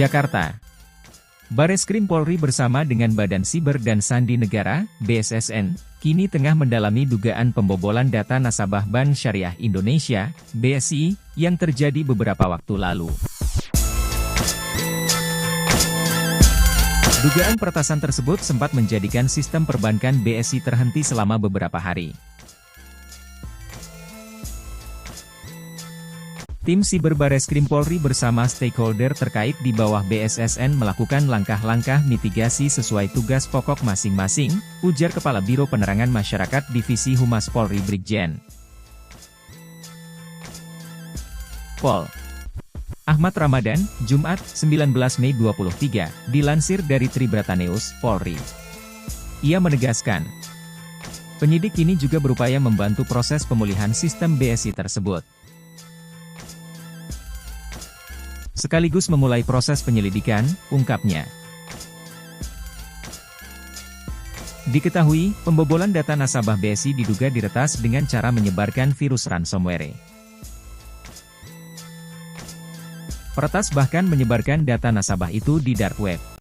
Jakarta. Bareskrim Polri bersama dengan Badan Siber dan Sandi Negara, BSSN, kini tengah mendalami dugaan pembobolan data nasabah Bank Syariah Indonesia, BSI, yang terjadi beberapa waktu lalu. Dugaan peretasan tersebut sempat menjadikan sistem perbankan BSI terhenti selama beberapa hari. Tim Siber Bareskrim Polri bersama stakeholder terkait di bawah BSSN melakukan langkah-langkah mitigasi sesuai tugas pokok masing-masing, ujar Kepala Biro Penerangan Masyarakat Divisi Humas Polri Brigjen Pol. Ahmad Ramadan, Jumat, 19 Mei 2023, dilansir dari Tribratanews, Polri. Ia menegaskan, penyidik ini juga berupaya membantu proses pemulihan sistem BSI tersebut. Sekaligus memulai proses penyelidikan, ungkapnya. Diketahui, pembobolan data nasabah BSI diduga diretas dengan cara menyebarkan virus ransomware. Peretas bahkan menyebarkan data nasabah itu di dark web.